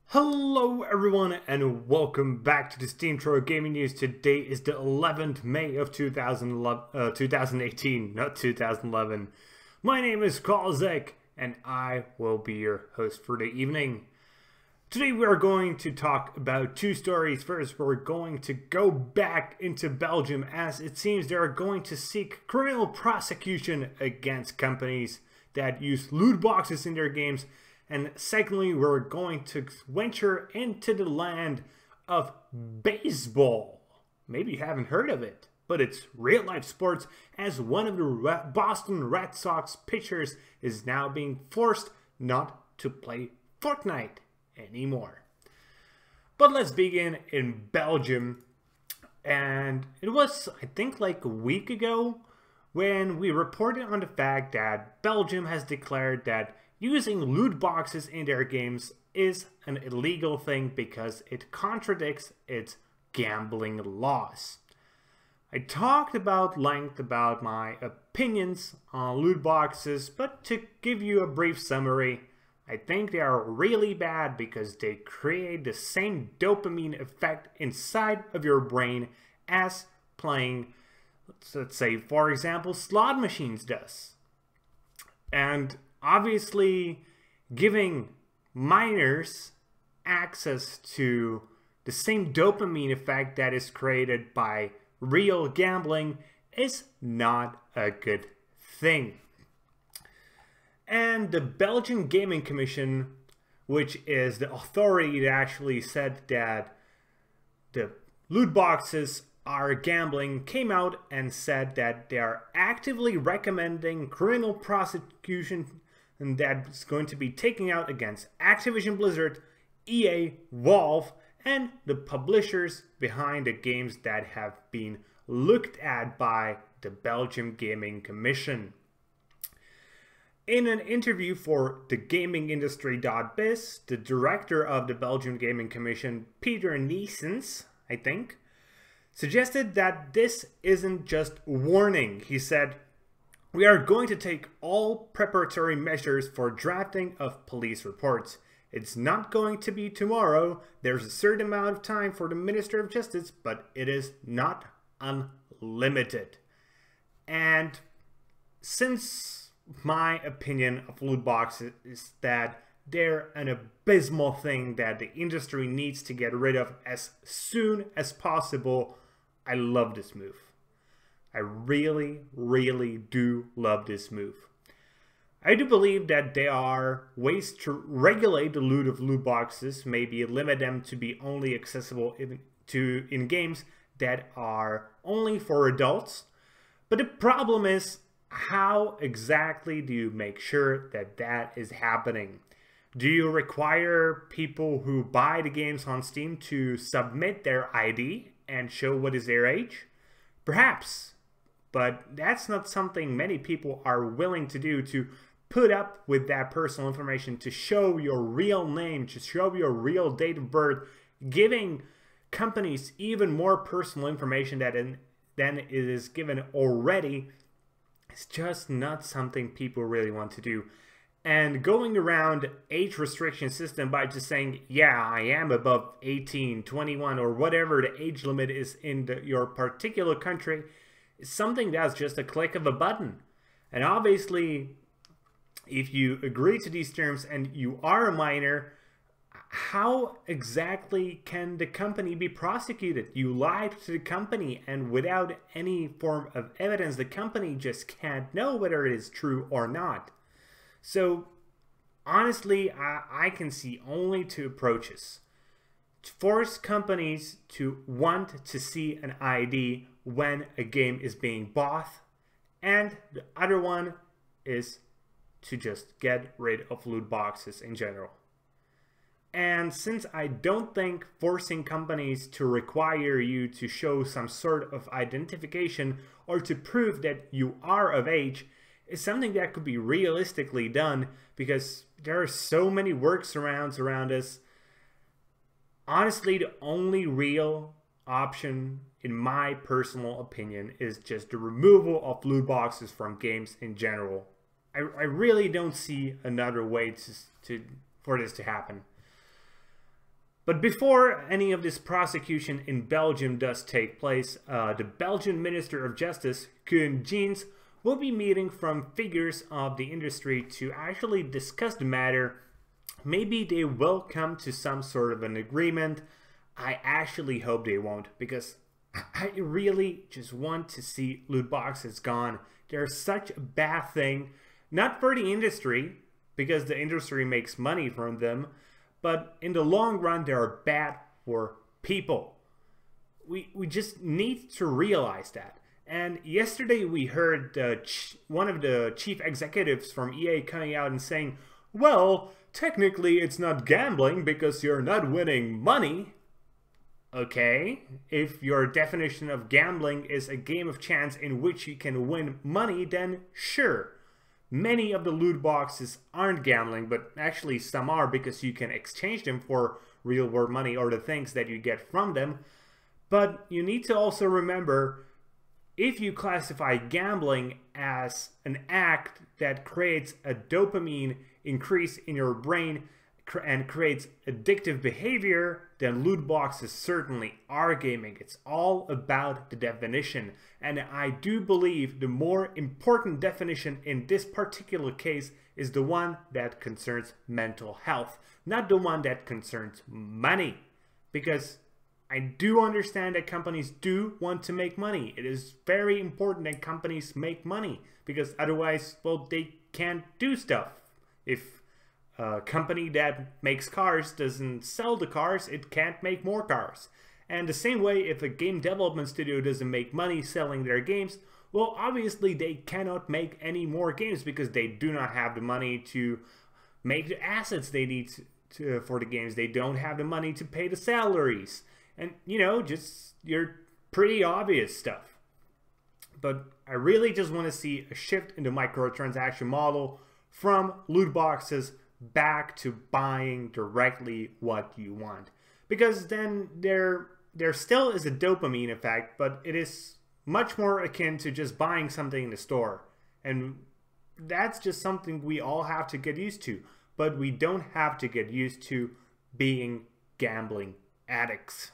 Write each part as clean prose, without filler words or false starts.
Hello everyone and welcome back to the SteemTrail Gaming News. Today is the 11th May of 2018, not 2011. My name is Kralizec and I will be your host for the evening. Today we are going to talk about two stories. First, we're going to go back into Belgium as it seems they are going to seek criminal prosecution against companies that use loot boxes in their games. And secondly, we're going to venture into the land of baseball. Maybe you haven't heard of it, but it's real life sports as one of the Boston Red Sox pitchers is now being forced not to play Fortnite anymore. But let's begin in Belgium. And it was, I think, like a week ago when we reported on the fact that Belgium has declared that using loot boxes in their games is an illegal thing because it contradicts its gambling laws. I talked about length about my opinions on loot boxes, but to give you a brief summary, I think they are really bad because they create the same dopamine effect inside of your brain as playing, let's say, for example, slot machines does. And obviously, giving minors access to the same dopamine effect that is created by real gambling is not a good thing. And the Belgium Gaming Commission, which is the authority that actually said that the loot boxes are gambling, came out and said that they are actively recommending criminal prosecution and that's going to be taken out against Activision Blizzard, EA, Valve, and the publishers behind the games that have been looked at by the Belgium Gaming Commission. In an interview for thegamingindustry.biz, the director of the Belgium Gaming Commission, Peter Neesens, I think, suggested that this isn't just warning. He said, "We are going to take all preparatory measures for drafting of police reports. It's not going to be tomorrow. There's a certain amount of time for the Minister of Justice, but it is not unlimited." And since my opinion of loot boxes is that they're an abysmal thing that the industry needs to get rid of as soon as possible, I love this move. I really, really do love this move. I do believe that there are ways to regulate the loot of loot boxes, maybe limit them to be only accessible in games that are only for adults. But the problem is, how exactly do you make sure that that is happening? Do you require people who buy the games on Steam to submit their ID and show what is their age? Perhaps. But that's not something many people are willing to do, to put up with that personal information, to show your real name, to show your real date of birth, giving companies even more personal information than it is given already. It's just not something people really want to do. And going around age restriction system by just saying, yeah, I am above 18, 21, or whatever the age limit is in your particular country, something that's just a click of a button. And obviously, if you agree to these terms and you are a minor, how exactly can the company be prosecuted? You lied to the company, and without any form of evidence, the company just can't know whether it is true or not. So honestly, I can see only two approaches. To force companies to want to see an ID when a game is being bought, and the other one is to just get rid of loot boxes in general. And since I don't think forcing companies to require you to show some sort of identification or to prove that you are of age is something that could be realistically done, because there are so many workarounds around us. Honestly, the only real option, in my personal opinion, is just the removal of loot boxes from games in general. I really don't see another way for this to happen. But before any of this prosecution in Belgium does take place, the Belgian Minister of Justice, Koen Geens, will be meeting from figures of the industry to actually discuss the matter. Maybe they will come to some sort of an agreement. I actually hope they won't, because I really just want to see loot boxes gone. They're such a bad thing, not for the industry, because the industry makes money from them, but in the long run, they are bad for people. We just need to realize that. And yesterday we heard one of the chief executives from EA coming out and saying, well, technically it's not gambling because you're not winning money. Okay, if your definition of gambling is a game of chance in which you can win money, then sure. Many of the loot boxes aren't gambling, but actually some are, because you can exchange them for real world money or the things that you get from them. But you need to also remember, if you classify gambling as an act that creates a dopamine increase in your brain and creates addictive behavior, then loot boxes certainly are gaming. It's all about the definition. And I do believe the more important definition in this particular case is the one that concerns mental health, not the one that concerns money. Because I do understand that companies do want to make money. It is very important that companies make money, because otherwise, well, they can't do stuff. If a company that makes cars doesn't sell the cars, it can't make more cars. And the same way, if a game development studio doesn't make money selling their games, well, obviously they cannot make any more games because they do not have the money to make the assets they need for the games. They don't have the money to pay the salaries. And, you know, just your pretty obvious stuff. But I really just want to see a shift in the microtransaction model from loot boxes back to buying directly what you want. Because then there still is a dopamine effect, but it is much more akin to just buying something in the store. And that's just something we all have to get used to. But we don't have to get used to being gambling addicts.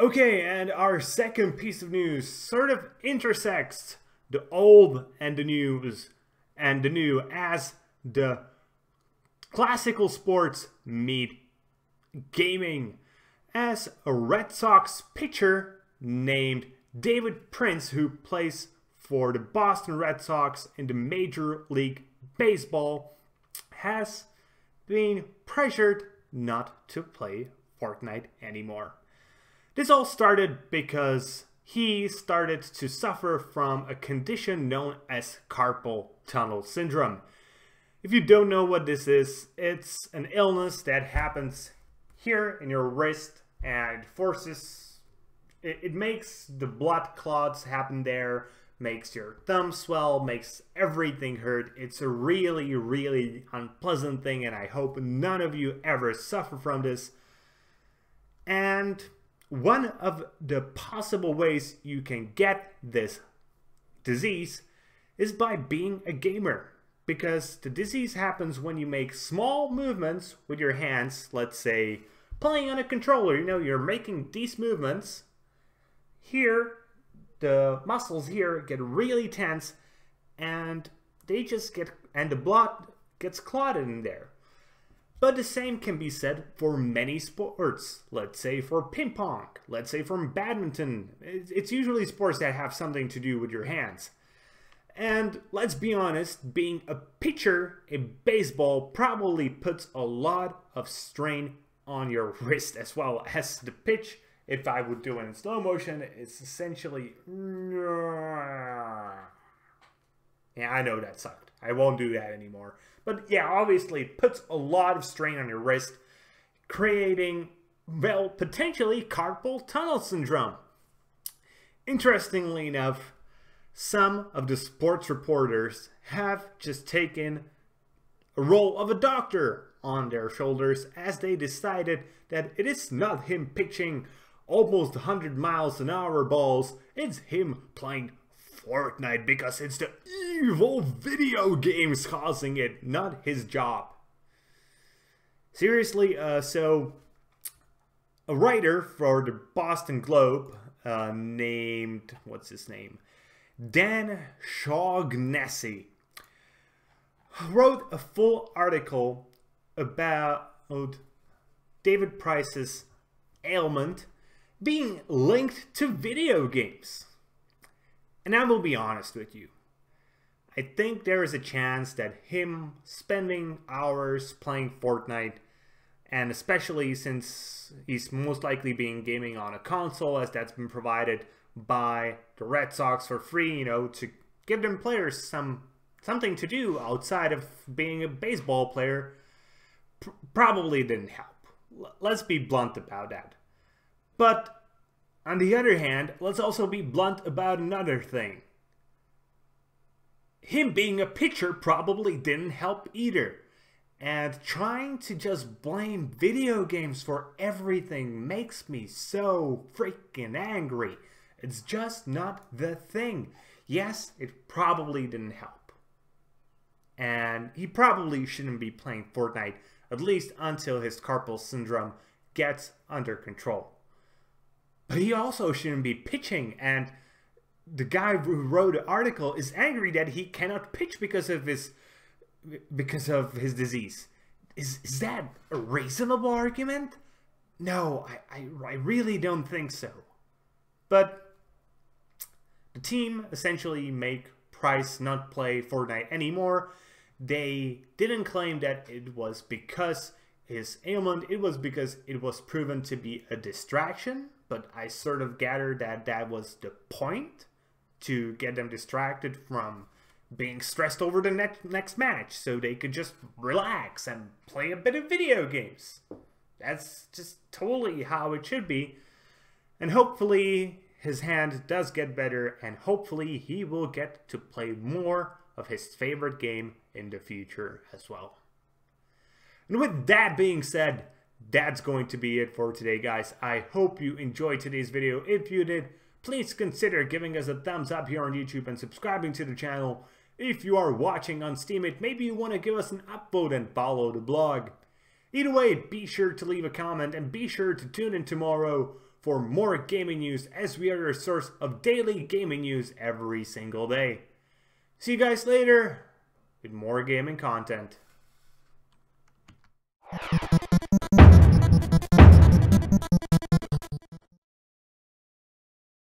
Okay, and our second piece of news sort of intersects the old and the news and the new as the classical sports meet gaming, as a Red Sox pitcher named David Prince, who plays for the Boston Red Sox in the Major League Baseball, has been pressured not to play Fortnite anymore. This all started because he started to suffer from a condition known as carpal tunnel syndrome. If you don't know what this is, it's an illness that happens here in your wrist and it makes the blood clots happen there, makes your thumb swell, makes everything hurt. It's a really, really unpleasant thing, and I hope none of you ever suffer from this. And one of the possible ways you can get this disease is by being a gamer, because the disease happens when you make small movements with your hands. Let's say playing on a controller, you know, you're making these movements. Here, the muscles here get really tense, and the blood gets clotted in there. But the same can be said for many sports. Let's say for ping pong, let's say for badminton. It's usually sports that have something to do with your hands. And let's be honest, being a pitcher in baseball probably puts a lot of strain on your wrist, as well as the pitch. If I would do it in slow motion, it's essentially... Yeah, I know that sucked. I won't do that anymore. But yeah, obviously it puts a lot of strain on your wrist, creating, well, potentially carpal tunnel syndrome. Interestingly enough, some of the sports reporters have just taken a role of a doctor on their shoulders as they decided that it is not him pitching almost 100 miles an hour balls, it's him playing Fortnite because it's the evil video games causing it, not his job. Seriously, so a writer for the Boston Globe named, what's his name? Dan Shaughnessy wrote a full article about David Price's ailment being linked to video games. And I will be honest with you. I think there is a chance that him spending hours playing Fortnite, and especially since he's most likely being gaming on a console as that's been provided by the Red Sox for free, you know, to give them players something to do outside of being a baseball player, probably didn't help. Let's be blunt about that. But on the other hand, let's also be blunt about another thing. Him being a pitcher probably didn't help either. And trying to just blame video games for everything makes me so freaking angry. It's just not the thing. Yes, it probably didn't help. And he probably shouldn't be playing Fortnite, at least until his carpal syndrome gets under control. But he also shouldn't be pitching, and the guy who wrote the article is angry that he cannot pitch because of his disease. Is that a reasonable argument? No, I really don't think so. But the team essentially make Price not play Fortnite anymore. They didn't claim that it was because his ailment, it was because it was proven to be a distraction, but I sort of gathered that that was the point, to get them distracted from being stressed over the next match so they could just relax and play a bit of video games. That's just totally how it should be. And hopefully his hand does get better, and hopefully he will get to play more of his favorite game in the future as well. And with that being said, that's going to be it for today, guys. I hope you enjoyed today's video. If you did, please consider giving us a thumbs up here on YouTube and subscribing to the channel. If you are watching on Steam, maybe you want to give us an upvote and follow the blog. Either way, be sure to leave a comment and be sure to tune in tomorrow for more gaming news, as we are your source of daily gaming news every single day. See you guys later with more gaming content.